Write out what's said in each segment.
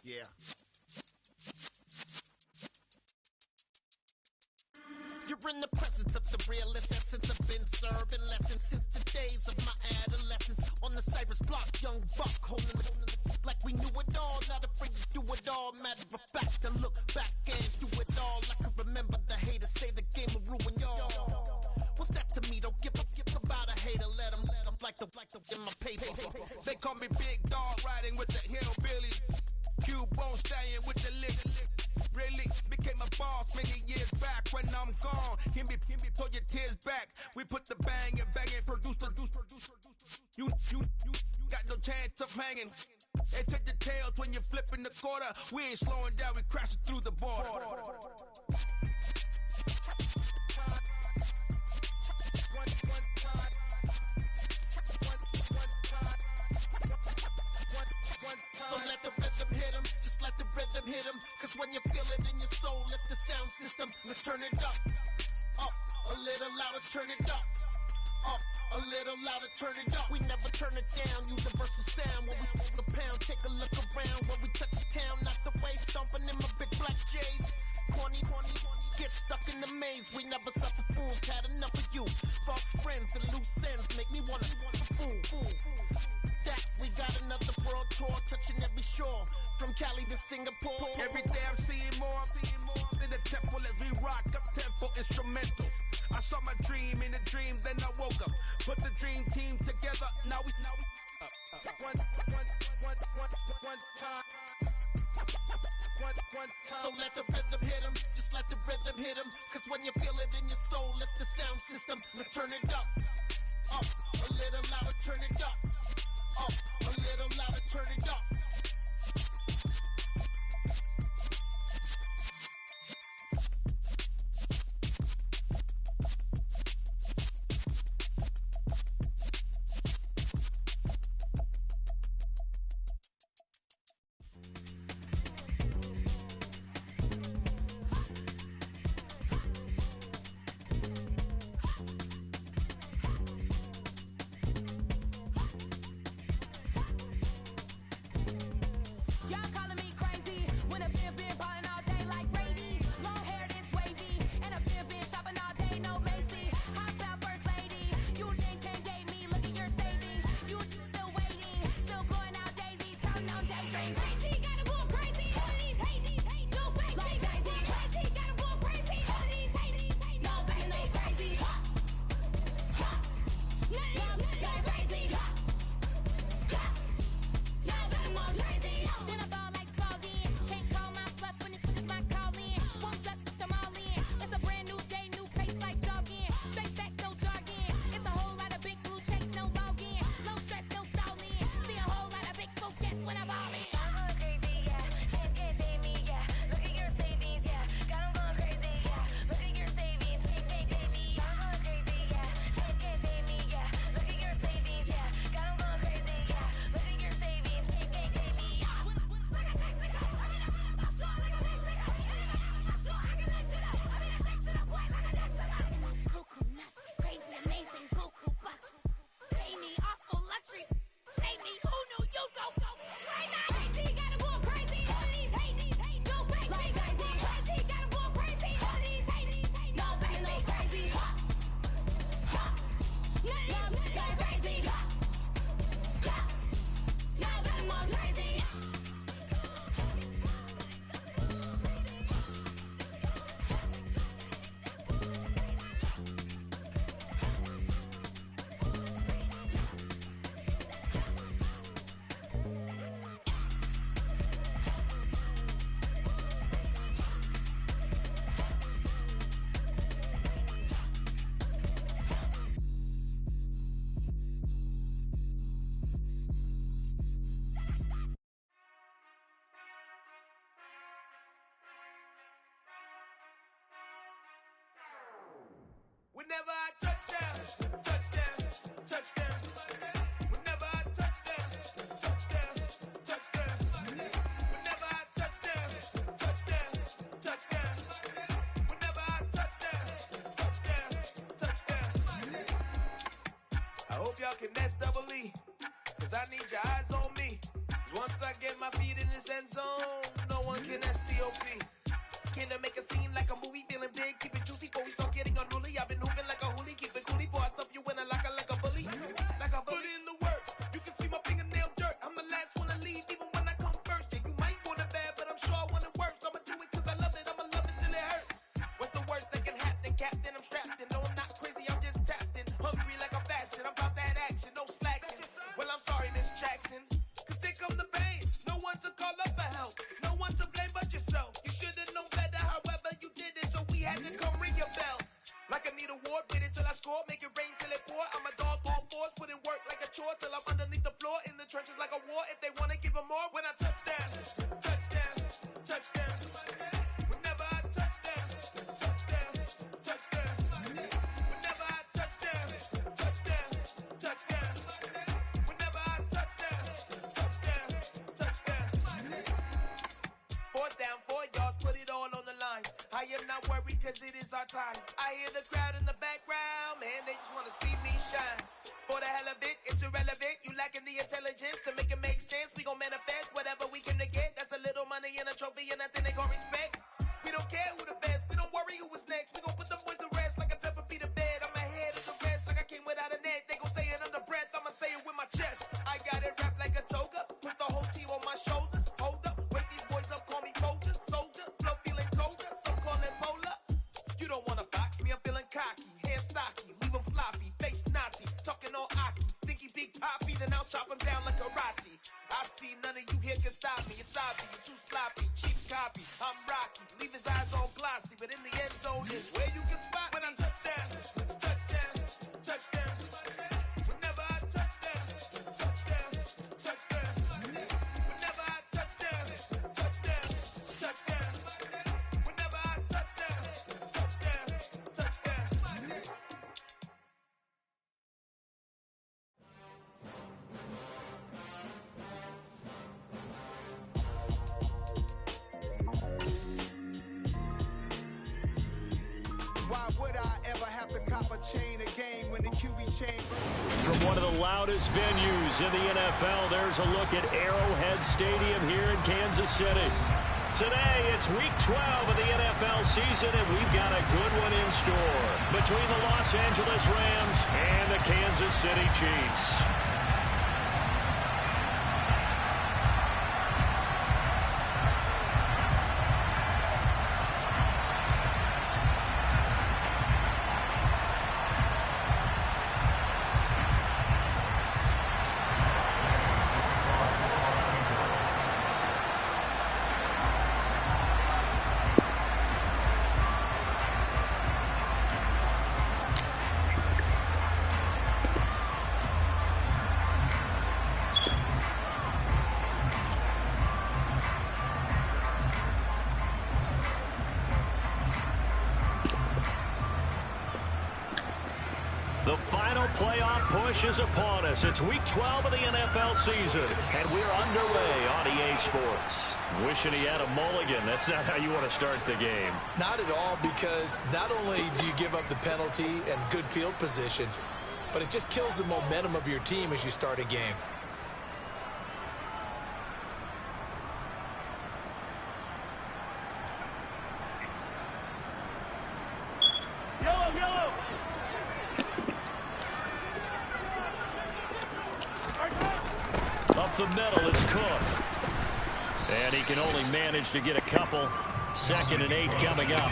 Yeah. You're in the presence of the realest essence. I've been serving lessons since the days of my adolescence. On the Cyrus block, young buck holding the like we knew it all. Not afraid to do it all. Matter of fact, to look back and do it all. I can remember the haters say the game will ruin y'all. What's that to me? Don't give about a hater. Let them like the in my paper. They call me Big Dog, riding with the hillbillies. Q-Bone stallion with the lick. Really became a boss many years back. When I'm gone, can be pull your tears back. We put the bang and produce. You got no chance of hanging. They take the tails when you're flipping the quarter. We ain't slowing down, we crashing through the border. So let the rhythm hit 'em, just let the rhythm hit 'em. Cause when you feel it in your soul, lift the sound system. Let's turn it up, a little louder, turn it up, a little louder, turn it up. We never turn it down, universal sound. When we pull the pound, take a look around. When we touch the town, not the way, stomping in my big black J's. Corny, get stuck in the maze. We never suffer fools, had enough of you. False friends and loose ends make me wanna fool. That we got another world tour, touching every shore, from Cali to Singapore. Every day I'm seeing more in the temple as we rock up tempo instrumentals. I saw my dream in a dream, then I woke up. Put the dream team together. Now we one time. So let the rhythm hit 'em, just let the rhythm hit 'em. Cause when you feel it in your soul, lift the sound system. Let's turn it up, a little louder, turn it up, a little louder, turn it up. Whenever I touchdown. Whenever I touchdown. Whenever I touchdown. Whenever I touchdown. I hope y'all can nest double E, cause I need your eyes on me. Once I get my feet in this end zone, no one can STOP. Can I make a scene like a movie, feeling big, keep it juicy before we start getting unruly. I've been hooping like a hoolie, keep it coolie before I stuff you in a locker like a bully. Like a bully in the works, you can see my fingernail dirt. I'm the last one to leave, even when I come first. Yeah, you might want it bad, but I'm sure I want it worse. I'ma do it cause I love it, I'ma love it till it hurts. What's the worst that can happen, Captain? I'm strapped in, no I'm not crazy, I'm just tapped in. Hungry like I'm fasting, I'm about that action, no slacking. Well, I'm sorry, Miss Jackson, cause here come the pain. No one to call up for help, no one to blame but yourself. You should've known better, however you did it, so we had to come ring your bell. Like I need a award, wait until I score, make it rain till it pour. I'm a dog on fours, put in work like a chore till I'm underneath the floor, in the trenches like a war. If they wanna give them more, when I touch down, touchdown, touchdown. Whenever I touch down, touchdown, touchdown. Whenever I touch down, touchdown, touchdown. Whenever I touch down, touchdown, touchdown. 4th down, 4 yards, put it all on the line. I am not worried cause it is our time. I hear the crowd in the background, man, they just wanna see me shine. For the hell of it, it's irrelevant. You lacking the intelligence to make it make sense. We gon' manifest whatever we came to get. That's a little money and a trophy and nothing they call respect. We don't care who the best, we don't worry who was next. We gon' put the boys to rest like a temper feet to bed. I'm ahead of the rest like I came without a net. They gon' say it under breath, I'ma say it with my chest. I got it wrapped like a toga, put the whole team on my shoulders. Hold up, wake these boys up, call me Folgers. Soldier, flow feeling colder, some call it polar. You don't wanna box me, I'm feeling cocky. Hair stocky, leave 'em floppy, face naughty. Talking all aki, think he big poppy, then I'll chop him down like karate. I see none of you here can stop me. It's obvious, you're too sloppy, cheap copy. I'm Rocky, leave his eyes all glossy, but in the end zone is where you can spot when I touch down, touchdown, touchdown. Whenever I touch down, touchdown, touchdown. Whenever I touch down, touchdown, touchdown. Whenever I touch down, touchdown, touchdown. Why would I ever have to cop a chain a game when the QB chain? From one of the loudest venues in the NFL, there's a look at Arrowhead Stadium here in Kansas City. Today, it's week 12 of the NFL season, and we've got a good one in store between the Los Angeles Rams and the Kansas City Chiefs. The final playoff push is upon us. It's week 12 of the NFL season, and we're underway on EA Sports. Wishing he had a mulligan. That's not how you want to start the game. Not at all, because not only do you give up the penalty and good field position, but it just kills the momentum of your team as you start a game. Yellow! Up the middle, it's Cook. And he can only manage to get a couple. 2nd and 8 coming up.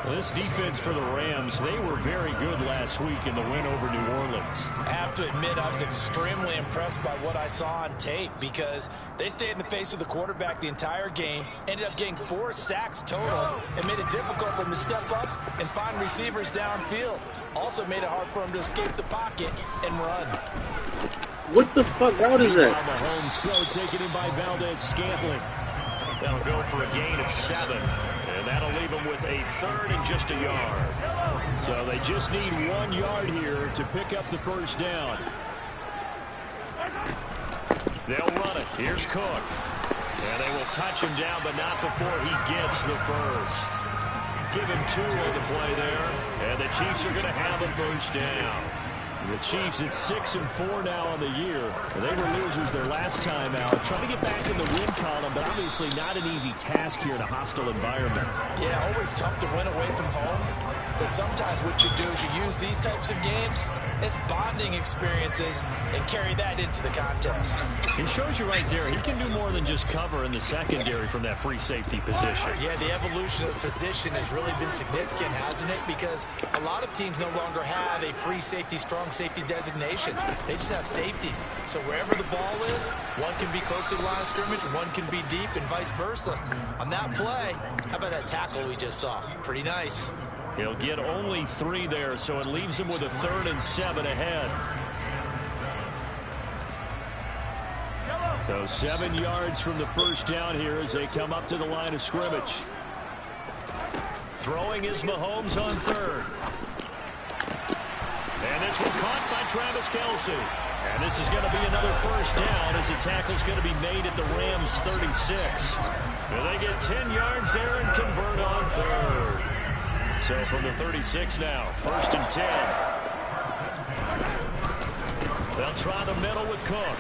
This defense for the Rams, they were very good last week in the win over New Orleans. I have to admit, I was extremely impressed by what I saw on tape, because they stayed in the face of the quarterback the entire game, ended up getting 4 sacks total, and made it difficult for him to step up and find receivers downfield. Also made it hard for him to escape the pocket and run. What the fuck route is that? Mahomes throw taken in by Valdez-Scantling. That'll go for a gain of 7. And that'll leave them with a 3rd and just a yard. So they just need 1 yard here to pick up the first down. They'll run it. Here's Cook. And they will touch him down, but not before he gets the first. Give him 2 on the play there. And the Chiefs are going to have a first down. The Chiefs at 6-4 now on the year. They were losers their last time out. Trying to get back in the win column, but obviously not an easy task here in a hostile environment. Yeah, always tough to win away from home. But sometimes what you do is you use these types of games as bonding experiences and carry that into the contest. It shows you right there, he can do more than just cover in the secondary from that free safety position. Yeah, the evolution of the position has really been significant, hasn't it? Because a lot of teams no longer have a free safety, strong safety designation. They just have safeties. So wherever the ball is, one can be close to the line of scrimmage, one can be deep, and vice versa. On that play, how about that tackle we just saw? Pretty nice. He'll get only 3 there, so it leaves him with a 3rd and 7 ahead. So 7 yards from the first down here as they come up to the line of scrimmage. Throwing is Mahomes on 3rd. And this one caught by Travis Kelce. And this is going to be another first down as the tackle's going to be made at the Rams' 36. And they get 10 yards there and convert on 3rd. So from the 36 now, 1st and 10. They'll try the middle with Cook.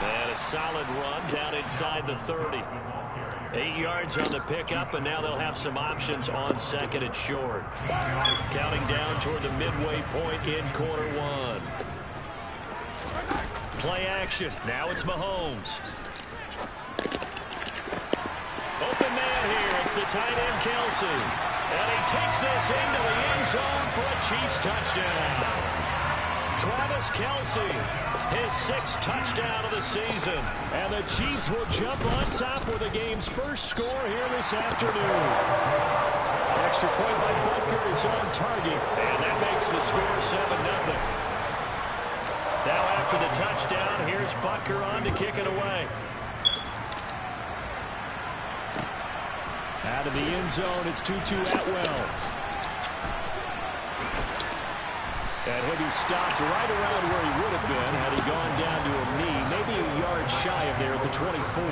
And a solid run down inside the 30. 8 yards on the pickup, and now they'll have some options on 2nd and short. Counting down toward the midway point in quarter 1. Play action. Now it's Mahomes. Open man here. It's the tight end, Kelce. And he takes this into the end zone for a Chiefs touchdown. Travis Kelce, his 6th touchdown of the season. And the Chiefs will jump on top with the game's first score here this afternoon. Extra point by Butker is on target. And that makes the score 7-0. Now after the touchdown, here's Butker on to kick it away. Out of the end zone, it's Tutu Atwell. And he'll be stopped right around where he would have been had he gone down to a knee, maybe a yard shy of there at the 24.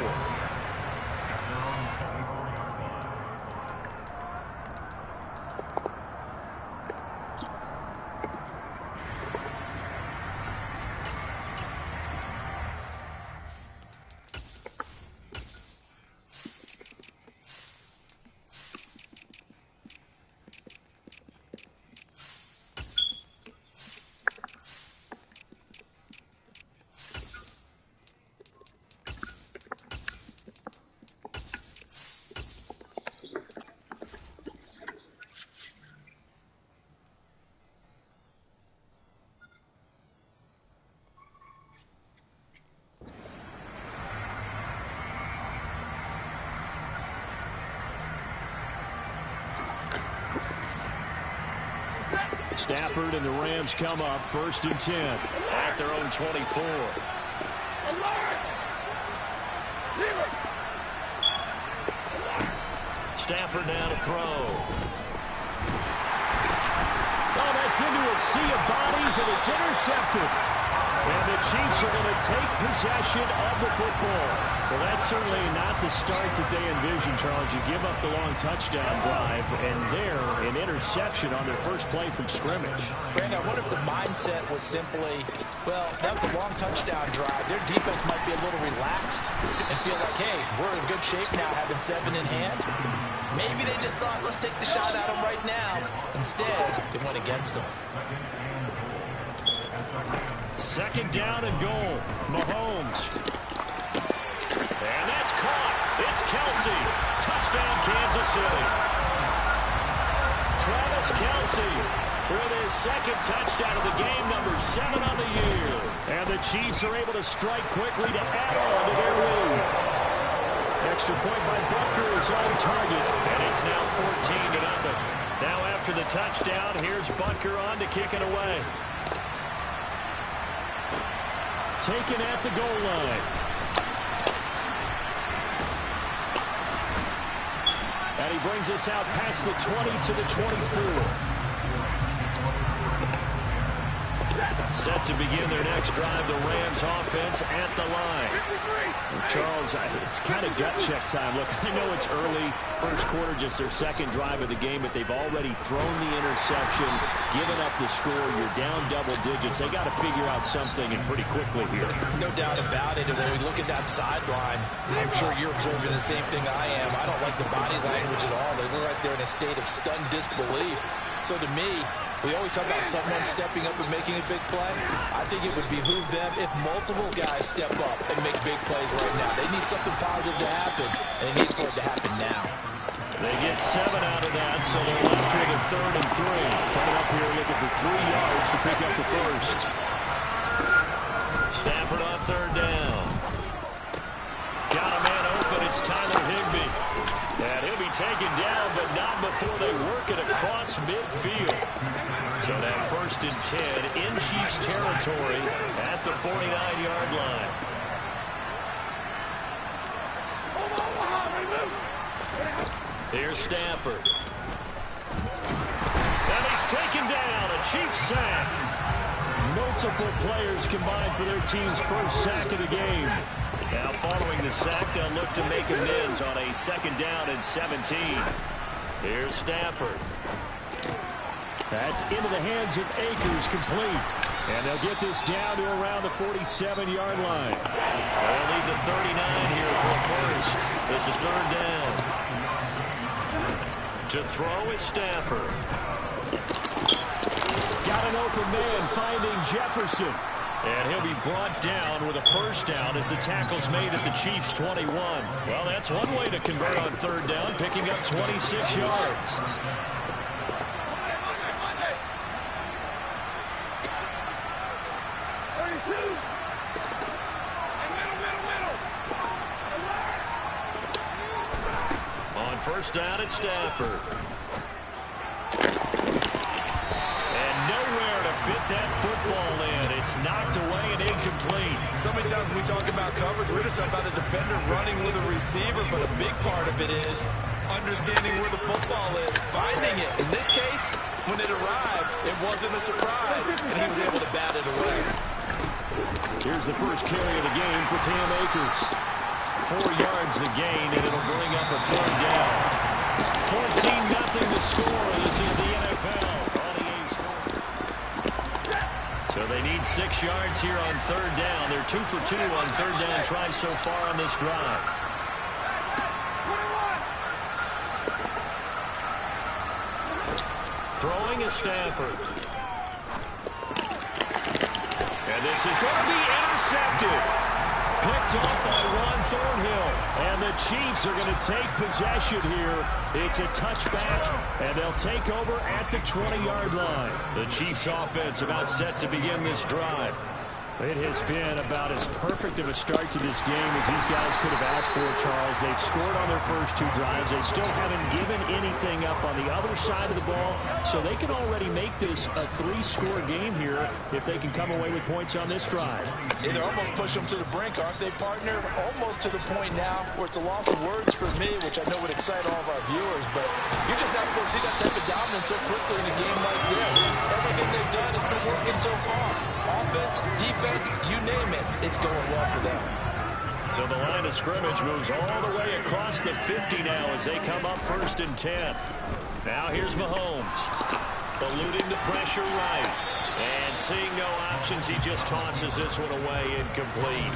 Stafford and the Rams come up 1st and 10 at their own 24. Stafford now to throw. Oh, that's into a sea of bodies, and it's intercepted. And the Chiefs are going to take possession of the football. Well, that's certainly not the start that they envisioned, Charles. You give up the long touchdown drive, and there, an interception on their first play from scrimmage. Brandon, I wonder if the mindset was simply, well, that was a long touchdown drive. Their defense might be a little relaxed and feel like, hey, we're in good shape now, having 7 in hand. Maybe they just thought, let's take the shot at them right now. Instead, it went against them. 2nd down and goal. Mahomes. And that's caught. It's Kelce. Touchdown, Kansas City. Travis Kelce with his 2nd touchdown of the game, number 7 on the year. And the Chiefs are able to strike quickly to add on to their lead. Extra point by Butker is on target, and it's now 14-0. Now after the touchdown, here's Butker on to kick it away. Taken at the goal line. And he brings us out past the 20 to the 24. Set to begin their next drive, the Rams offense at the line. Charles, it's kind of gut check time. Look, I know it's early, first quarter, just their second drive of the game, but they've already thrown the interception, given up the score. You're down double digits. They got to figure out something, and pretty quickly here. No doubt about it. And when we look at that sideline, I'm sure you're observing the same thing I am. I don't like the body language at all. They look like they're in a state of stunned disbelief. So to me, we always talk about someone stepping up and making a big play. I think it would behoove them if multiple guys step up and make big plays right now. They need something positive to happen, and they need for it to happen now. They get 7 out of that, so they're left with a 3rd and 3. Coming up here looking for 3 yards to pick up the first. Stafford on 3rd down. Got a man open. It's Tyler Higbee. And he'll be taken down, but not before they work it across midfield. So that 1st and 10 in Chiefs territory at the 49-yard line. Here's Stafford. And he's taken down. A Chiefs sack. Multiple players combined for their team's first sack of the game. Now following the sack, they'll look to make amends on a 2nd down and 17. Here's Stafford. That's into the hands of Akers, complete. And they'll get this down to around the 47-yard line. They'll need the 39 here for a first. This is 3rd down. To throw is Stafford. Got an open man finding Jefferson. And he'll be brought down with a 1st down as the tackle's made at the Chiefs' 21. Well, that's one way to convert on 3rd down, picking up 26 yards. On 1st down, it's Stafford. Fit that football in. It's knocked away and incomplete. So many times when we talk about coverage, we're just about a defender running with a receiver, but a big part of it is understanding where the football is, finding it. In this case, when it arrived, it wasn't a surprise, and he was able to bat it away. Here's the first carry of the game for Cam Akers. 4 yards the gain, and it'll bring up a 3rd down. 14-0 to score. This is the NFL. So they need 6 yards here on 3rd down. They're 2 for 2 on 3rd down tries so far on this drive. Throwing is Stafford. And this is going to be intercepted. Picked off by Juan Thornhill. And the Chiefs are going to take possession here. It's a touchback, and they'll take over at the 20-yard line. The Chiefs offense about set to begin this drive. It has been about as perfect of a start to this game as these guys could have asked for, Charles. They've scored on their first 2 drives. They still haven't given anything up on the other side of the ball, so they can already make this a 3-score game here if they can come away with points on this drive. Yeah, they're almost pushing them to the brink, aren't they, partner? Almost to the point now where it's a loss of words for me, which I know would excite all of our viewers, but you're just not supposed to see that type of dominance so quickly in a game like this. Everything they've done has been working so far. Offense, defense, you name it, it's going well for them. So the line of scrimmage moves all the way across the 50 now as they come up 1st and 10. Now here's Mahomes. Eluding the pressure right. And seeing no options, he just tosses this one away, incomplete.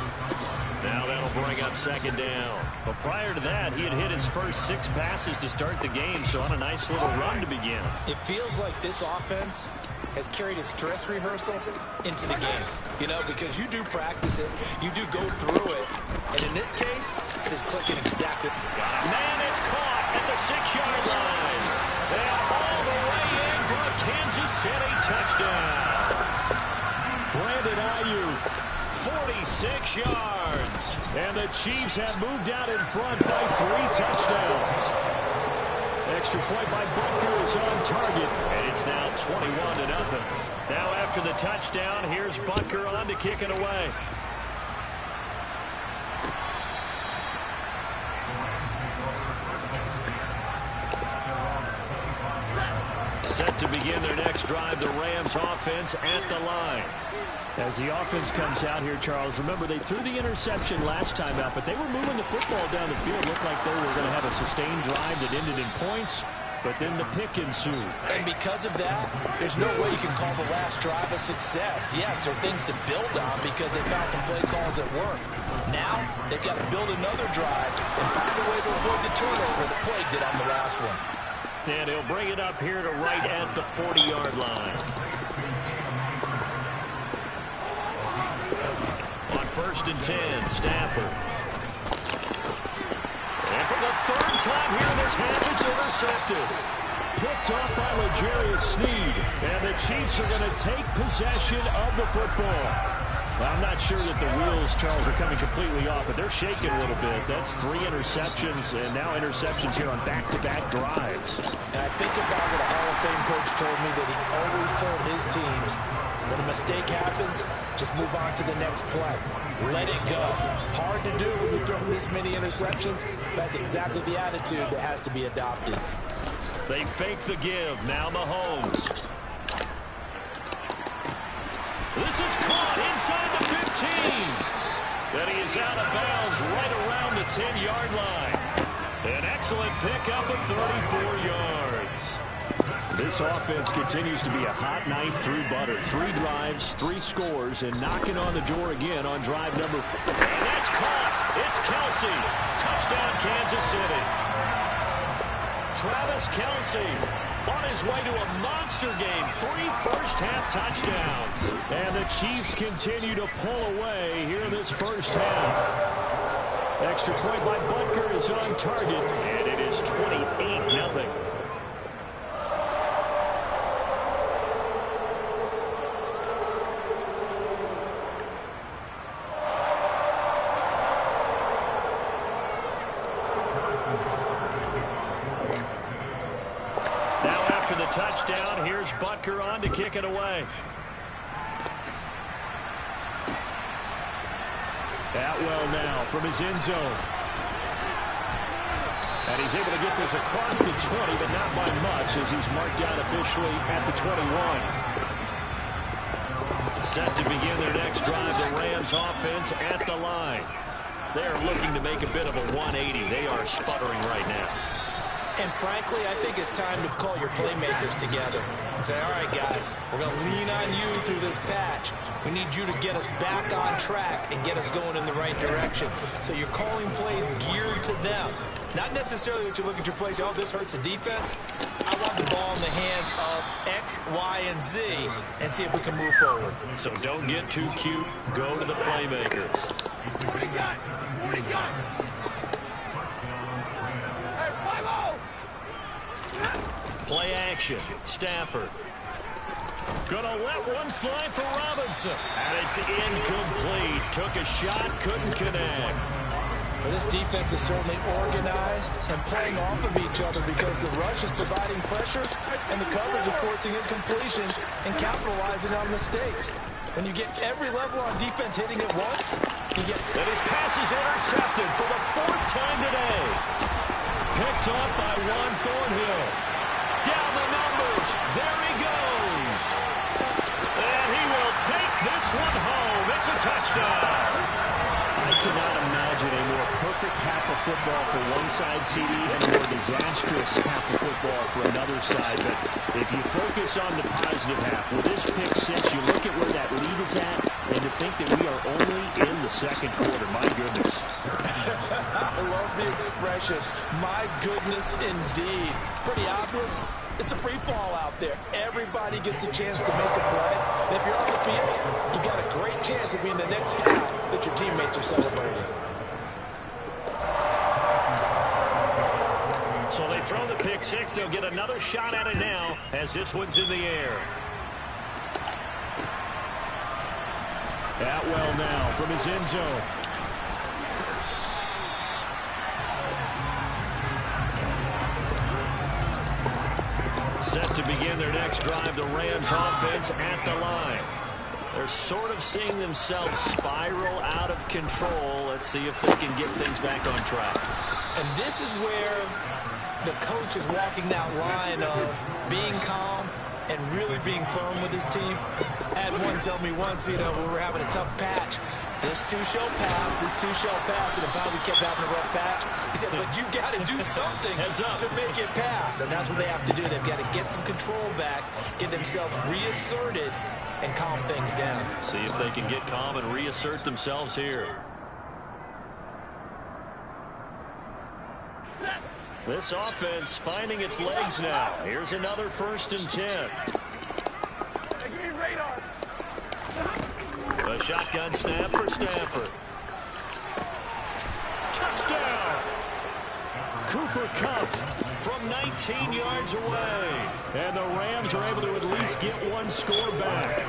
Now that'll bring up 2nd down. But prior to that, he had hit his first 6 passes to start the game, so on a nice little run to begin. It feels like this offense has carried its dress rehearsal into the game. You know, because you do practice it, you do go through it, and in this case, it is clicking exactly. Man, it's caught at the 6-yard line. And all the way in for a Kansas City touchdown. Brandon Ayuk, 46 yards. And the Chiefs have moved out in front by 3 touchdowns. Extra point by Butker is on target, and it's now 21-0. Now after the touchdown, here's Butker on to kick it away. Set to begin their next drive, the Rams offense at the line. As the offense comes out here, Charles, remember they threw the interception last time out, but they were moving the football down the field. Looked like they were going to have a sustained drive that ended in points, but then the pick ensued. And because of that, there's no way you can call the last drive a success. Yes, there are things to build on because they found some play calls that work. Now, they've got to build another drive and find a way to avoid the turnover that plagued it on the last one. And he'll bring it up here to right at the 40-yard line. On 1st and 10, Stafford. And for the third time here this half, it's intercepted. Picked off by L'Jarius Sneed. And the Chiefs are going to take possession of the football. Well, I'm not sure that the wheels, Charles, are coming completely off, but they're shaking a little bit. That's 3 interceptions, and now interceptions here on back-to-back drives. And I think about what a Hall of Fame coach told me, that he always told his teams, when a mistake happens, just move on to the next play. Let it go. Hard to do when you've thrown this many interceptions. That's exactly the attitude that has to be adopted. They fake the give. Now Mahomes. This is caught inside the 15. Then he is out of bounds right around the 10-yard line. An excellent pickup of 34 yards. This offense continues to be a hot knife through butter. 3 drives, 3 scores, and knocking on the door again on drive number 4. And that's caught. It's Kelce. Touchdown, Kansas City. Travis Kelce on his way to a monster game. 3 first-half touchdowns. And the Chiefs continue to pull away here in this first half. Extra point by Butker is on target, and it is 28-0. Touchdown. Here's Butker on to kick it away. Atwell now from his end zone. And he's able to get this across the 20, but not by much as he's marked down officially at the 21. Set to begin their next drive, the Rams offense at the line. They're looking to make a bit of a 180. They are sputtering right now. And frankly, I think it's time to call your playmakers together and say, all right, guys, we're going to lean on you through this patch. We need you to get us back on track and get us going in the right direction. So you're calling plays geared to them. Not necessarily what you look at your plays, oh, this hurts the defense. I want the ball in the hands of X, Y, and Z and see if we can move forward. So don't get too cute. Go to the playmakers. Play action. Stafford. Gonna let one fly for Robinson. And it's incomplete. Took a shot, couldn't connect. Well, this defense is certainly organized and playing off of each other because the rush is providing pressure and the coverage is forcing incompletions and capitalizing on mistakes. When you get every level on defense hitting at once, you get... And his pass is intercepted for the 4th time today. Picked off by Juan Thornhill. Down the numbers. There he goes. And he will take this one home. It's a touchdown. I cannot imagine a more perfect half of football for one side, CD, and a more disastrous half of football for another side. But if you focus on the positive half, with this pick 6, you look at where that lead is at, and to think that we are only in the 2nd quarter. My goodness. I love the expression. My goodness, indeed. Pretty obvious. It's a free fall out there. Everybody gets a chance to make a play. And if you're on the field, you got a great chance of being the next guy that your teammates are celebrating. So they throw the pick 6. They'll get another shot at it now as this one's in the air. Atwell now from his end zone. Set to begin their next drive, the Rams offense at the line. They're sort of seeing themselves spiral out of control. Let's see if they can get things back on track. And this is where the coach is walking that line of being calm and really being firm with his team. had one tell me once, when we were having a tough patch, this too shall pass, this too shall pass, and if finally kept having a rough patch, he said, but you got to do something to make it pass, and that's what they have to do. They've got to get some control back, get themselves reasserted, and calm things down. See if they can get calm and reassert themselves here. This offense finding its legs now. Here's another 1st and 10. A shotgun snap for Stafford. Touchdown! Cooper Kupp from 19 yards away. And the Rams are able to at least get one score back.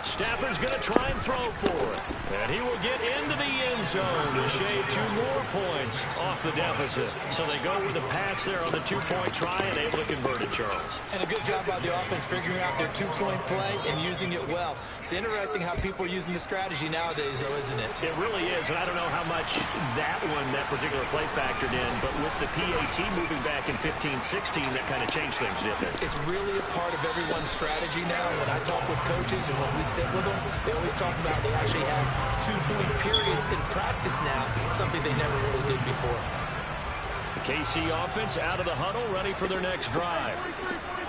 Stafford's going to try and throw for it. And he will get into the end zone to shave 2 more points off the deficit. So they go with a pass there on the 2-point try and able to convert it, Charles. And a good job by the offense figuring out their 2-point play and using it well. It's interesting how people are using the strategy nowadays, though, isn't it? It really is. And I don't know how much that particular play factored in. But with the PAT moving back in 15-16, that kind of changed things, didn't it? It's really a part of everyone's strategy now. When I talk with coaches and when we sit with them, they always talk about they actually have 2-point periods in practice now, something they never really did before. The KC offense out of the huddle, ready for their next drive.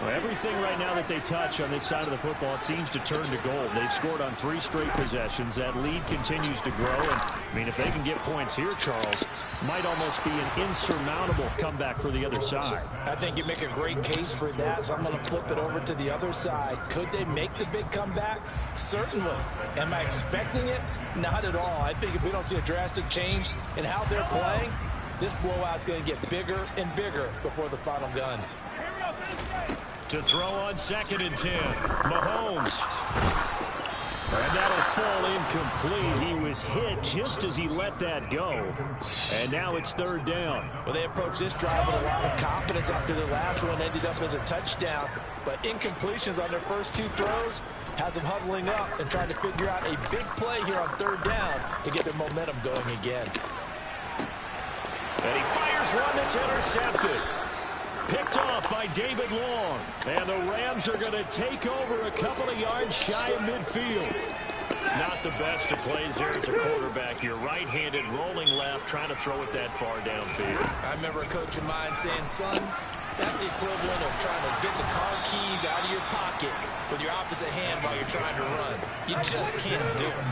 Well, everything right now that they touch on this side of the football, it seems to turn to gold. They've scored on 3 straight possessions. That lead continues to grow. And, I mean, if they can get points here, Charles, might almost be an insurmountable comeback for the other side. I think you make a great case for that, so I'm going to flip it over to the other side. Could they make the big comeback? Certainly. Am I expecting it? Not at all. I think if we don't see a drastic change in how they're playing, this blowout's going to get bigger and bigger before the final gun. To throw on 2nd and 10, Mahomes. And that'll fall incomplete. He was hit just as he let that go. And now it's 3rd down. Well, they approached this drive with a lot of confidence after their last one ended up as a touchdown. But incompletions on their first 2 throws has them huddling up and trying to figure out a big play here on 3rd down to get their momentum going again. And he fires one that's intercepted. Picked off by David Long. And the Rams are going to take over a couple of yards shy of midfield. Not the best of plays there as a quarterback. You're right-handed, rolling left, trying to throw it that far downfield. I remember a coach of mine saying, son, that's the equivalent of trying to get the car keys out of your pocket with your opposite hand while you're trying to run. You just can't do it.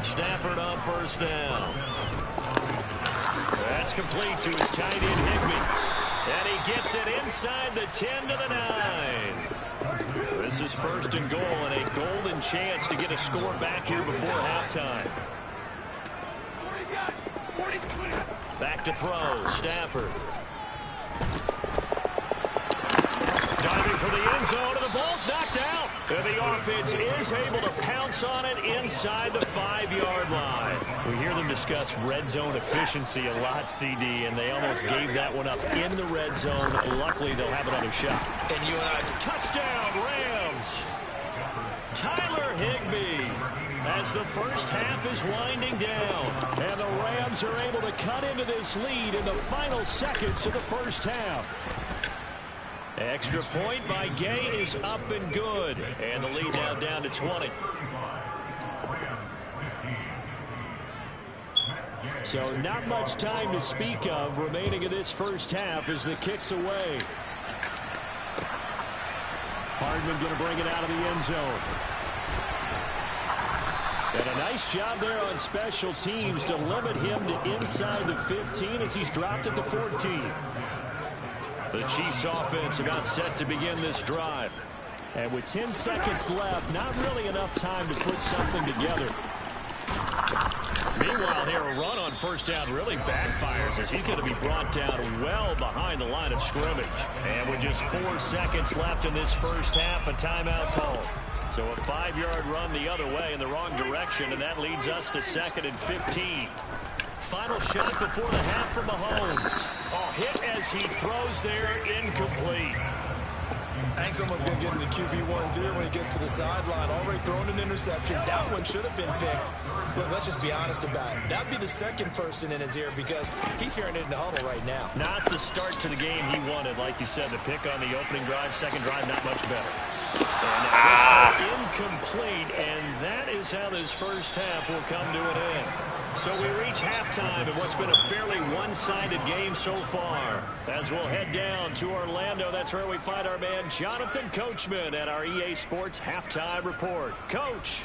Stafford on 1st down. That's complete to his tight end, Higbee. And he gets it inside the 10 to the 9. This is 1st and goal and a golden chance to get a score back here before halftime. Back to throw, Stafford. Diving for the end zone, and the ball's knocked out. And the offense is able to pounce on it inside the 5-yard line. We hear them discuss red zone efficiency a lot, CD, and they almost gave that one up in the red zone. Luckily, they'll have another shot. And you and I... Touchdown, Rams! Tyler Higbee, as the first half is winding down. And the Rams are able to cut into this lead in the final seconds of the first half. Extra point by Gay is up and good. And the lead now down to 20. So not much time to speak of remaining in this first half as the kick's away. Hardman going to bring it out of the end zone. And a nice job there on special teams to limit him to inside the 15 as he's dropped at the 14. The Chiefs offense about set to begin this drive. And with 10 seconds left, not really enough time to put something together. Meanwhile, here a run on 1st down really backfires as he's going to be brought down well behind the line of scrimmage. And with just 4 seconds left in this first half, a timeout call. So a 5-yard run the other way in the wrong direction, and that leads us to 2nd and 15. Final shot before the half from Mahomes. Oh, hit as he throws there, incomplete. I think someone's going to get into QB1's ear when he gets to the sideline. Already thrown an interception. That one should have been picked. Look, let's just be honest about it. That'd be the second person in his ear because he's hearing it in the huddle right now. Not the start to the game he wanted. Like you said, the pick on the opening drive, second drive, not much better. And this throw incomplete, and that is how this first half will come to an end. So we reach halftime in what's been a fairly one-sided game so far. As we'll head down to Orlando, that's where we find our man Jonathan Coachman at our EA Sports Halftime Report. Coach.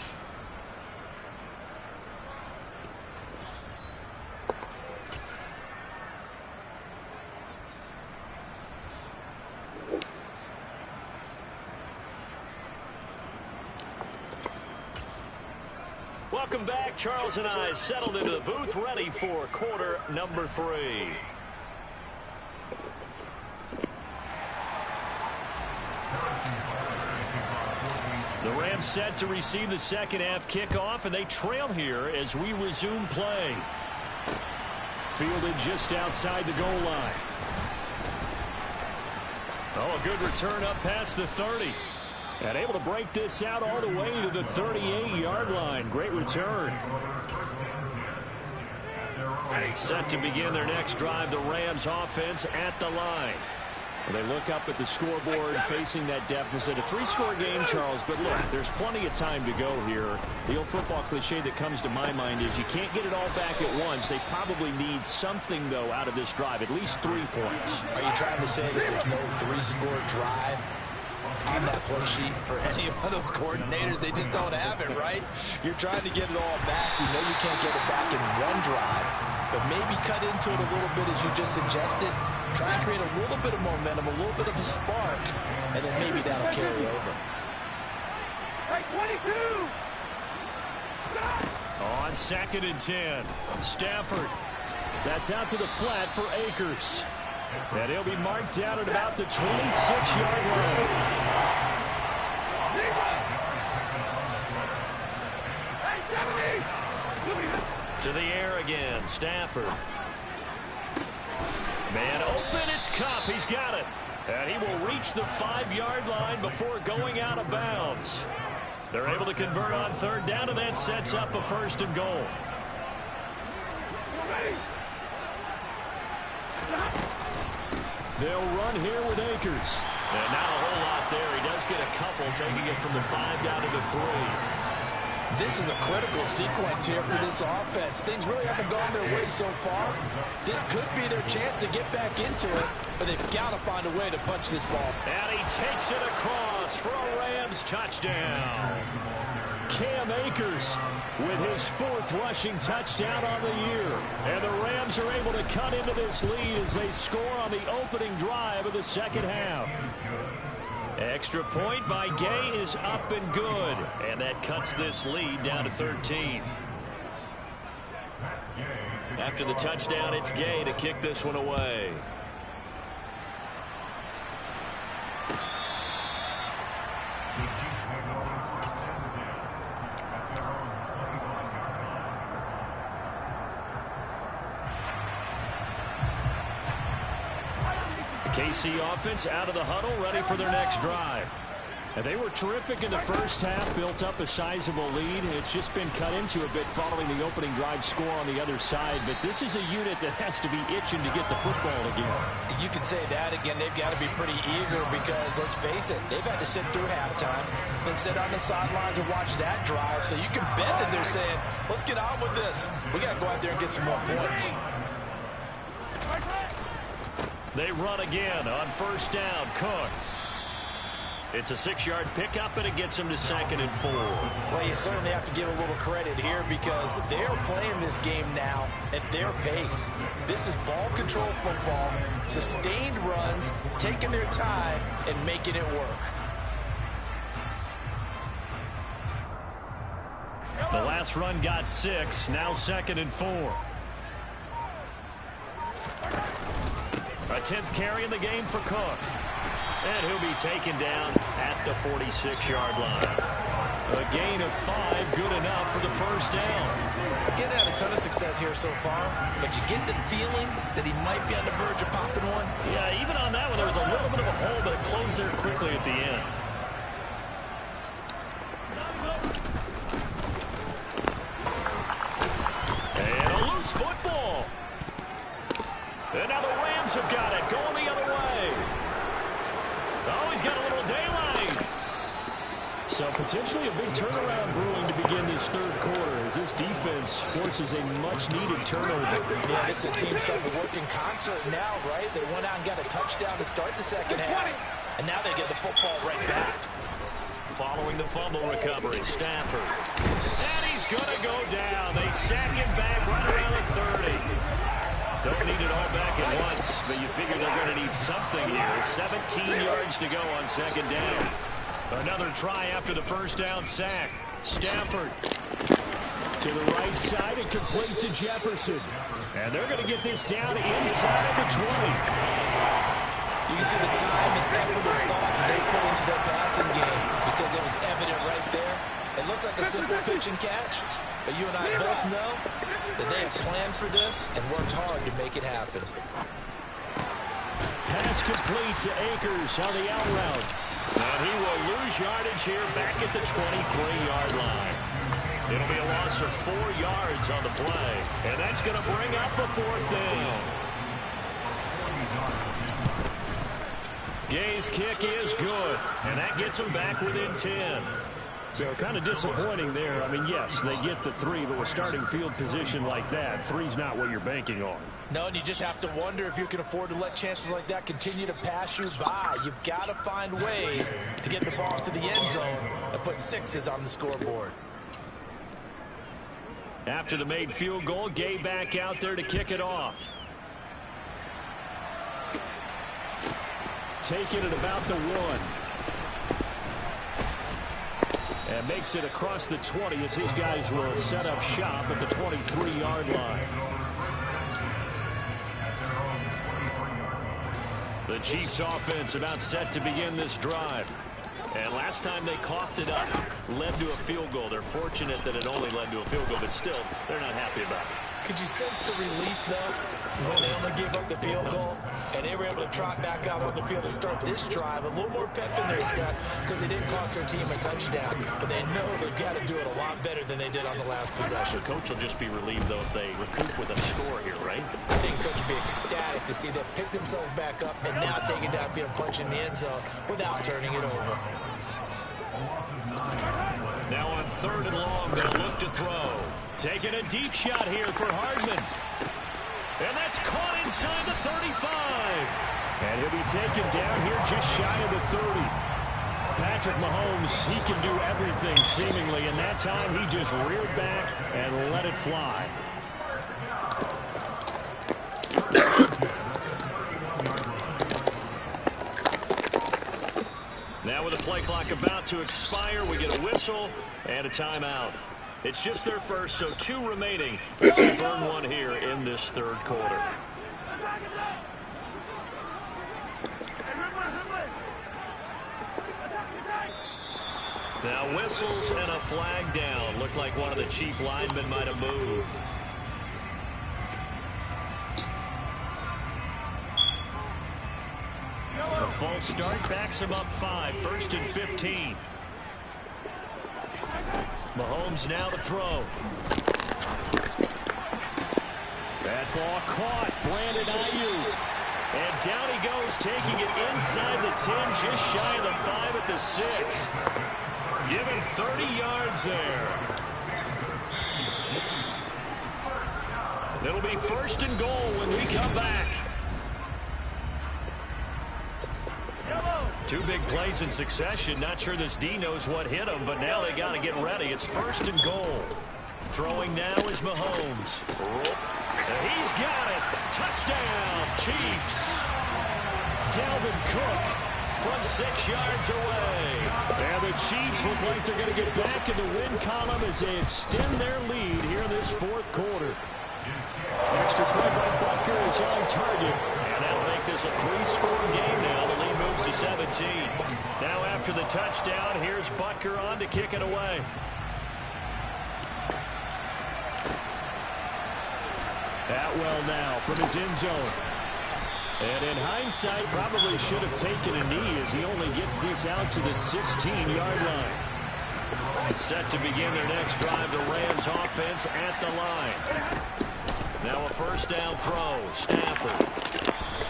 Welcome back. Charles and I settled into the booth, ready for quarter number 3. The Rams set to receive the second half kickoff, and they trail here as we resume play. Fielded just outside the goal line. Oh, a good return up past the 30. And able to break this out all the way to the 38-yard line. Great return. Set to begin their next drive, the Rams offense at the line. Well, they look up at the scoreboard facing that deficit. A 3-score game, Charles, but look, there's plenty of time to go here. The old football cliche that comes to my mind is you can't get it all back at once. They probably need something, though, out of this drive, at least 3 points. Are you trying to say that there's no 3-score drive on that play sheet for any of those coordinators? They just don't have it, right? You're trying to get it all back. You know you can't get it back in one drive, but maybe cut into it a little bit as you just suggested. Try and create a little bit of momentum, a little bit of a spark, and then maybe that'll carry over. Hey, 22! Stop! On 2nd and 10, Stafford. That's out to the flat for Akers. And he'll be marked down at about the 26-yard line. To the air again, Stafford. Man open, it's Kupp. He's got it. And he will reach the 5-yard line before going out of bounds. They're able to convert on 3rd down, and that sets up a 1st and goal. They'll run here with Akers. And not a whole lot there. He does get a couple, taking it from the 5 down to the 3. This is a critical sequence here for this offense. Things really haven't gone their way so far. This could be their chance to get back into it, but they've got to find a way to punch this ball. And he takes it across for a Rams touchdown. Cam Akers with his 4th rushing touchdown on the year. And the Rams are able to cut into this lead as they score on the opening drive of the second half. Extra point by Gay is up and good. And that cuts this lead down to 13. After the touchdown, it's Gay to kick this one away. KC offense out of the huddle, ready for their next drive. And they were terrific in the first half, built up a sizable lead. It's just been cut into a bit following the opening drive score on the other side. But this is a unit that has to be itching to get the football again. You can say that again. They've got to be pretty eager because, let's face it, they've had to sit through halftime, then sit on the sidelines and watch that drive. So you can bet that they're saying, let's get on with this. We got to go out there and get some more points. They run again on 1st down. Cook. It's a 6-yard pickup, and it gets him to 2nd and 4. Well, you certainly have to give a little credit here because they're playing this game now at their pace. This is ball control football, sustained runs, taking their time, and making it work. The last run got 6, now 2nd and 4. A 10th carry in the game for Cook. And he'll be taken down at the 46-yard line. A gain of 5, good enough for the first down. Getting had a ton of success here so far, but you get the feeling that he might be on the verge of popping one. Yeah, even on that one, there was a little bit of a hole, but it closed there quickly at the end. And a loose football. And now the Rams have got it, going the other way. Oh, he's got a little daylight. So potentially a big turnaround brewing to begin this third quarter as this defense forces a much-needed turnover. Yeah, this is a team starting to work in concert now, right? They went out and got a touchdown to start the second half, and now they get the football right back. Following the fumble recovery, Stafford. And he's going to go down. They sack him back right around the 30. Don't need it all back at once, but you figure they're going to need something here. 17 yards to go on second down. Another try after the first down sack. Stafford to the right side and complete to Jefferson. And they're going to get this down inside the 20. You can see the time and effort and thought that they put into their passing game because it was evident right there. It looks like a simple pitch and catch, but you and I both know that they have planned for this and worked hard to make it happen. Pass complete to Akers on the out route. And he will lose yardage here back at the 23-yard line. It'll be a loss of 4 yards on the play. And that's going to bring up a fourth down. Gay's kick is good. And that gets him back within 10. So kind of disappointing there. I mean, yes, they get the 3, but with starting field position like that, 3's not what you're banking on. No, and you just have to wonder if you can afford to let chances like that continue to pass you by. You've got to find ways to get the ball to the end zone and put 6s on the scoreboard. After the made field goal, Gay back out there to kick it off. Take it at about the 1. And makes it across the 20 as his guys will set up shop at the 23-yard line. The Chiefs offense about set to begin this drive. And last time they coughed it up, led to a field goal. They're fortunate that it only led to a field goal, but still, they're not happy about it. Could you sense the relief, though, when they only gave up the field goal and they were able to trot back out on the field and start this drive? A little more pep in their step because they didn't cost their team a touchdown, but they know they've got to do it a lot better than they did on the last possession. The coach will just be relieved, though, if they recoup with a score here, right? I think the coach will be ecstatic to see them pick themselves back up and now take it downfield and punch in the end zone without turning it over. Now on 3rd and long, they'll look to throw. Taking a deep shot here for Hardman. And that's caught inside the 35. And he'll be taken down here just shy of the 30. Patrick Mahomes, he can do everything seemingly, and that time he just reared back and let it fly. Now with the play clock about to expire, we get a whistle and a timeout. It's just their first, so 2 remaining as they burn one here in this third quarter. Now whistles and a flag down. Looked like one of the Chief linemen might have moved. A false start backs him up 5, 1st and 15. Mahomes now to throw. That ball caught. Brandon Ayuk. And down he goes, taking it inside the 10, just shy of the 5 at the 6. Given 30 yards there. It'll be 1st and goal when we come back. 2 big plays in succession. Not sure this D knows what hit him, but now they got to get ready. It's 1st and goal. Throwing now is Mahomes. And he's got it. Touchdown, Chiefs. Dalvin Cook from 6 yards away. And the Chiefs look like they're going to get back in the win column as they extend their lead here in this 4th quarter. Extra point by Butker is on target. And that'll make this a 3-score game now. The lead moves moves to 17. Now after the touchdown, here's Butker on to kick it away. Atwell now from his end zone. And in hindsight, probably should have taken a knee as he only gets this out to the 16-yard line. Set to begin their next drive, the Rams offense at the line. Now a first down throw, Stafford.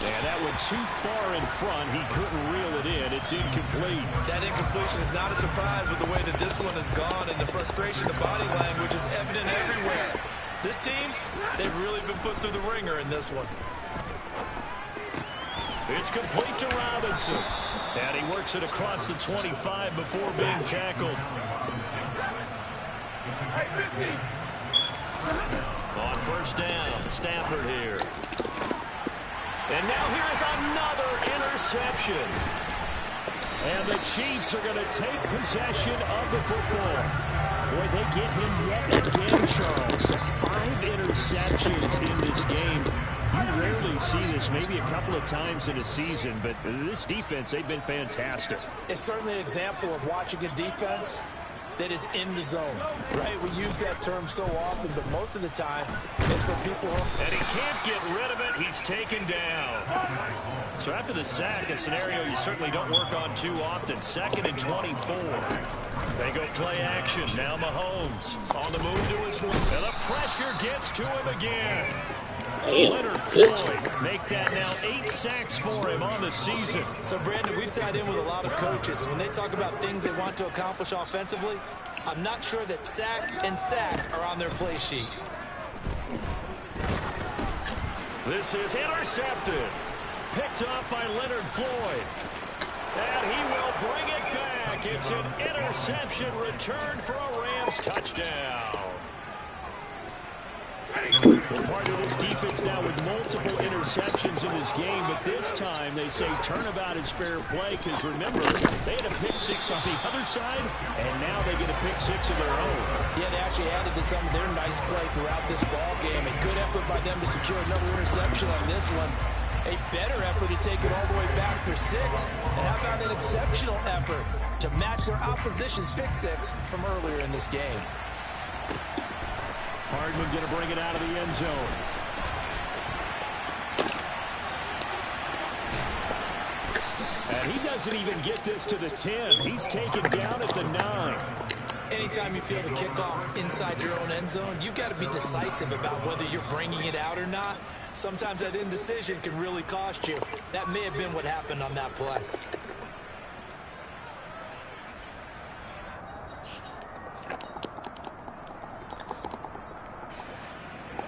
And that went too far in front. He couldn't reel it in. It's incomplete. That incompletion is not a surprise with the way that this one has gone, and the frustration of body language is evident everywhere. This team, they've really been put through the ringer in this one. It's complete to Robinson. And he works it across the 25 before being tackled. On first down, Stafford here. And now here's another interception. And the Chiefs are going to take possession of the football. Boy, they get him yet again, Charles. 5 interceptions in this game. You rarely see this, maybe a couple of times in a season, but this defense, they've been fantastic. It's certainly an example of watching a defense that is in the zone, right? We use that term so often, but most of the time it's for people who... And he can't get rid of it. He's taken down. So after the sack, a scenario you certainly don't work on too often. 2nd and 24. They go play action. Now Mahomes on the move to his left. And the pressure gets to him again. Leonard Floyd make that now 8 sacks for him on the season. So, Brandon, we've sat in with a lot of coaches. When they talk about things they want to accomplish offensively, I'm not sure that sack and sack are on their play sheet. This is intercepted. Picked off by Leonard Floyd. And he will bring it back. It's an interception returned for a Rams touchdown. Well, part of this defense now with multiple interceptions in this game, but this time they say turnabout is fair play because, remember, they had a pick 6 on the other side, and now they get a pick 6 of their own. Yeah, they actually added to some of their nice play throughout this ball game. A good effort by them to secure another interception on this one. A better effort to take it all the way back for 6. And how about an exceptional effort to match their opposition's pick 6 from earlier in this game? Hardman going to bring it out of the end zone. And he doesn't even get this to the 10. He's taken down at the 9. Anytime you feel the kickoff inside your own end zone, you've got to be decisive about whether you're bringing it out or not. Sometimes that indecision can really cost you. That may have been what happened on that play.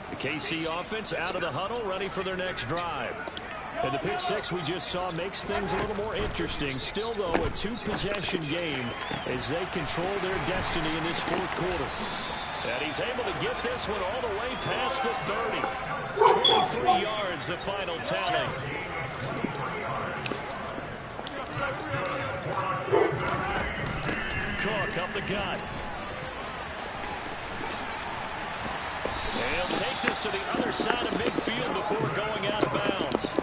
The KC offense out of the huddle, ready for their next drive. And the pick 6 we just saw makes things a little more interesting. Still, though, a 2-possession game as they control their destiny in this 4th quarter. And he's able to get this one all the way past the 30. 23 yards, the final tally. Cook up the gut. They'll take this to the other side of midfield before going out of bounds.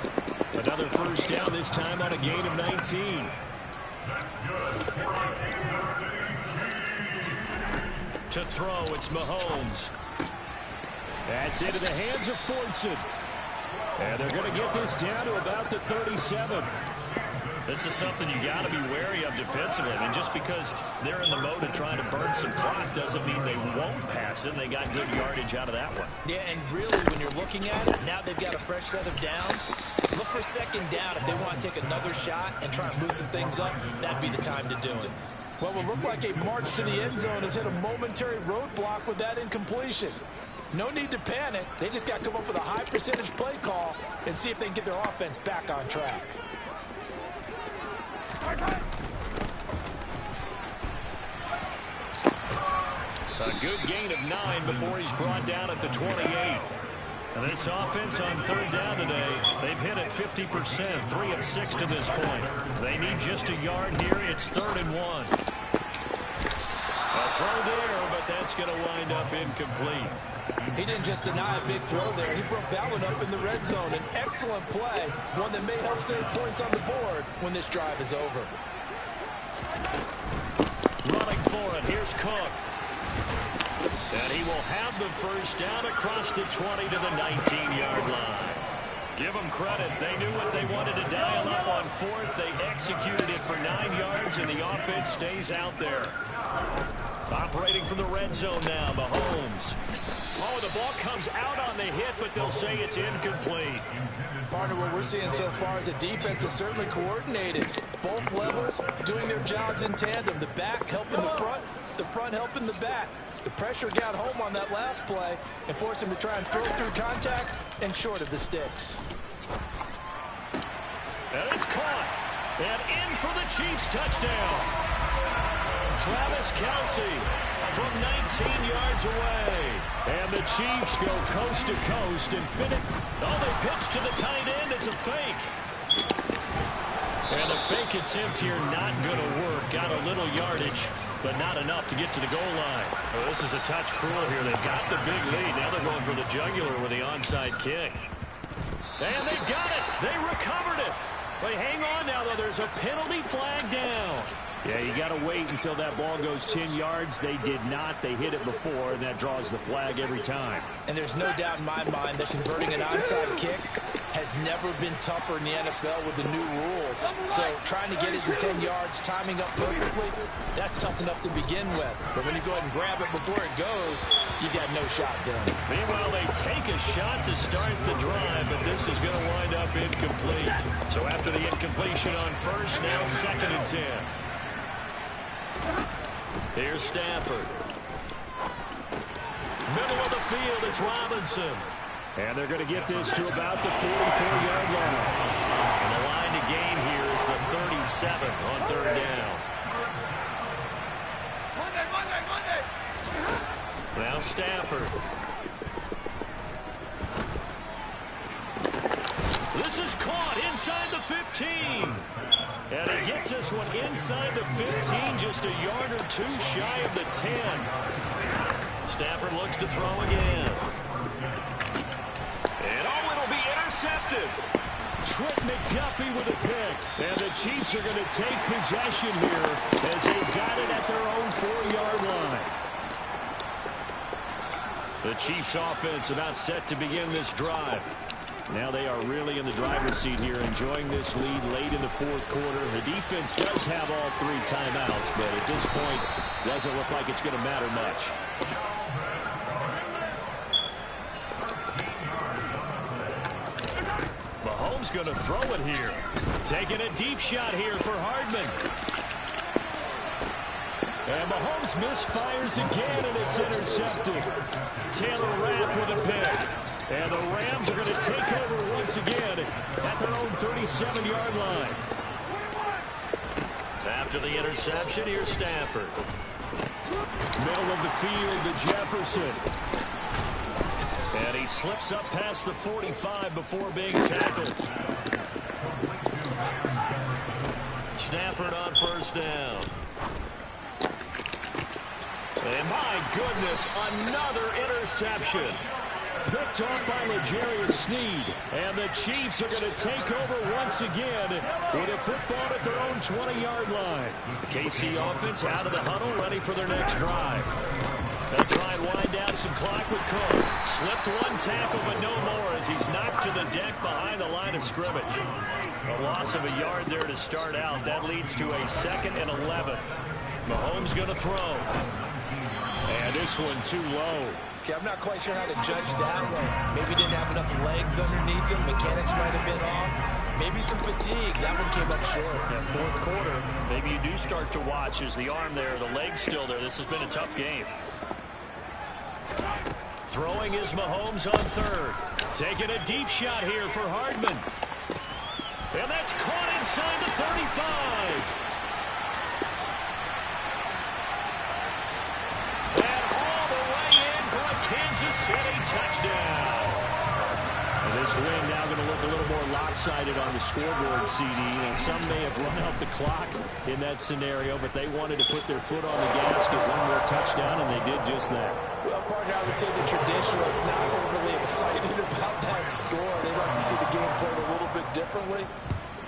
Another first down, this time on a gain of 19. To throw, it's Mahomes. That's into the hands of Fortson. And they're going to get this down to about the 37. This is something you got to be wary of defensively. I mean, just because they're in the mode of trying to burn some clock doesn't mean they won't pass it. They got good yardage out of that one. Yeah, and really, when you're looking at it, now they've got a fresh set of downs. Look for 2nd down. If they want to take another shot and try and loosen things up, that'd be the time to do it. Well, it looked like a march to the end zone has hit a momentary roadblock with that incompletion. No need to panic. They just got to come up with a high percentage play call and see if they can get their offense back on track. A good gain of 9 before he's brought down at the 28. And this offense on 3rd down today, they've hit it 50%, 3 of 6 to this point. They need just a yard here. It's 3rd and 1. A throw there, but that's going to wind up incomplete. He didn't just deny a big throw there. He broke that one up in the red zone. An excellent play, one that may help save points on the board when this drive is over. Running for it, here's Cook. And he will have the first down across the 20 to the 19-yard line. Give them credit. They knew what they wanted to dial up on fourth. They executed it for 9 yards, and the offense stays out there. Operating from the red zone now, Mahomes. Oh, the ball comes out on the hit, but they'll say it's incomplete. Partner, what we're seeing so far is the defense is certainly coordinated. Both levels doing their jobs in tandem. The back helping the front helping the back. The pressure got home on that last play and forced him to try and throw through contact and short of the sticks. And it's caught. And in for the Chiefs touchdown. Travis Kelce from 19 yards away. And the Chiefs go coast to coast and fit it. Oh, they pitch to the tight end. It's a fake. And the fake attempt here not going to work. Got a little yardage, but not enough to get to the goal line. Oh, this is a touch cruel here. They've got the big lead. Now they're going for the jugular with the onside kick. And they've got it. They recovered it. But hang on now, though. There's a penalty flag down. Yeah, you got to wait until that ball goes 10 yards. They did not. They hit it before, and that draws the flag every time. And there's no doubt in my mind that converting an onside kick has never been tougher in the NFL with the new rules. So trying to get it to 10 yards, timing up perfectly, that's tough enough to begin with. But when you go ahead and grab it before it goes, you got no shot then. Meanwhile, they take a shot to start the drive, but this is going to wind up incomplete. So after the incompletion on first, now 2nd and 10. Here's Stafford. Middle of the field, it's Robinson. And they're going to get this to about the 44-yard line. And the line to gain here is the 37 on 3rd down. Now Stafford. This is caught inside the 15. And he gets this one inside the 15, just a yard or two shy of the 10. Stafford looks to throw again. And oh, it'll be intercepted. Trent McDuffie with a pick. And the Chiefs are going to take possession here as they've got it at their own 4-yard line. The Chiefs offense about set to begin this drive. Now they are really in the driver's seat here, enjoying this lead late in the 4th quarter. The defense does have all 3 timeouts, but at this point, doesn't look like it's going to matter much. Mahomes going to throw it here. Taking a deep shot here for Hardman. And Mahomes misfires again, and it's intercepted. Taylor Rapp with a pick. And the Rams are going to take over once again at their own 37-yard line. After the interception, here's Stafford. Middle of the field to Jefferson. And he slips up past the 45 before being tackled. Stafford on 1st down. And my goodness, another interception. Picked off by L'Jarius Sneed. And the Chiefs are going to take over once again with a football at their own 20-yard line. KC offense out of the huddle, ready for their next drive. They'll try and wind down some clock with Cook. Slipped one tackle, but no more as he's knocked to the deck behind the line of scrimmage. A loss of a yard there to start out. That leads to a 2nd and 11. Mahomes going to throw. And this one too low. Okay, I'm not quite sure how to judge that one. Maybe didn't have enough legs underneath him. Mechanics might have been off. Maybe some fatigue. That one came up short. Yeah, 4th quarter, maybe you do start to watch as the arm there, the leg's still there. This has been a tough game. Throwing is Mahomes on 3rd. Taking a deep shot here for Hardman. And that's caught inside the 35. And all the way in for a Kansas City touchdown. And this win now going to look a little more lopsided on the scoreboard, CD. And some may have run out the clock in that scenario, but they wanted to put their foot on the gas, get one more touchdown, and they did just that. Well, partner, I would say the traditionalists not overly excited about that score. They like to see the game played a little bit differently.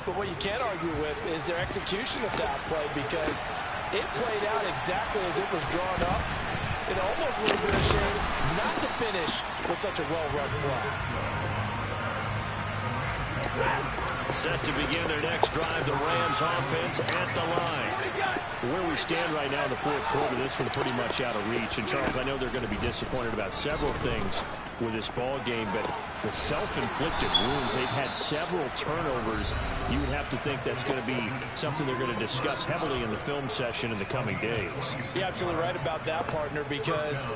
But what you can't argue with is their execution of that play, because it played out exactly as it was drawn up. It almost would have been a shame not to finish with such a well-run play. Set to begin their next drive, the Rams offense at the line. Where we stand right now in the fourth quarter, this one pretty much out of reach. And Charles, I know they're going to be disappointed about several things with this ball game, but the self-inflicted wounds, they've had several turnovers. You would have to think that's going to be something they're going to discuss heavily in the film session in the coming days. You're absolutely right about that, partner, because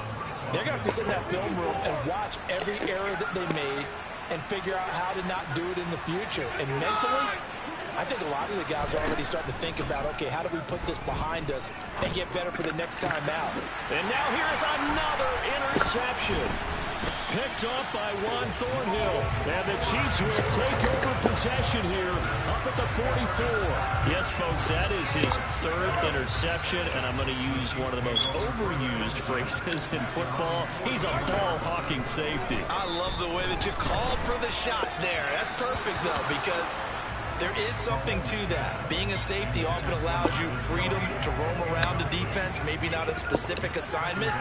they're going to have to sit in that film room and watch every error that they made and figure out how to not do it in the future. And mentally, I think a lot of the guys are already starting to think about, okay, how do we put this behind us and get better for the next time out? And now here's another interception. Picked up by Juan Thornhill. And the Chiefs will take over possession here up at the 44. Yes, folks, that is his third interception, and I'm going to use one of the most overused phrases in football. He's a ball-hawking safety. I love the way that you called for the shot there. That's perfect, though, because there is something to that. Being a safety often allows you freedom to roam around the defense, maybe not a specific assignment.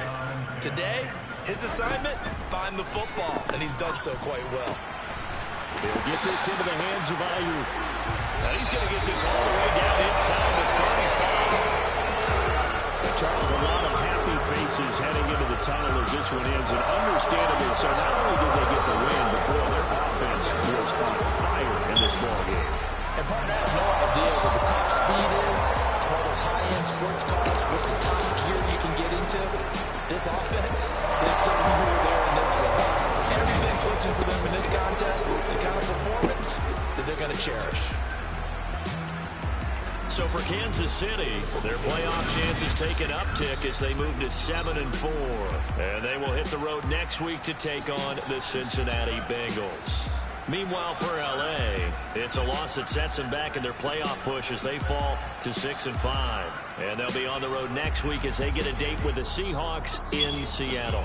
Today, his assignment, find the football, and he's done so quite well. He'll get this into the hands of Ayuk. Now he's going to get this all the way down inside the 35. Charles, a lot of happy faces heading into the tunnel as this one ends, and understandably so. Not only did they get the win, but boy, their offense was on fire in this ball game. And partner, I have no idea what the top speed is, all those high-end sports cars, what's the top gear you can get into. This offense is something new there in this one. Everything clicking for them in this contest, the kind of performance that they're going to cherish. So for Kansas City, their playoff chances take an uptick as they move to 7-4. And they will hit the road next week to take on the Cincinnati Bengals. Meanwhile, for L.A., it's a loss that sets them back in their playoff push as they fall to 6-5. And they'll be on the road next week as they get a date with the Seahawks in Seattle.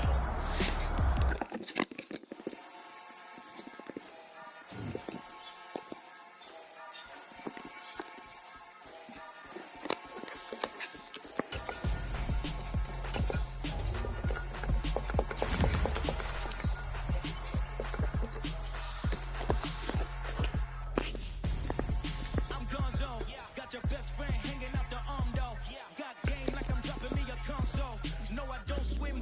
Swim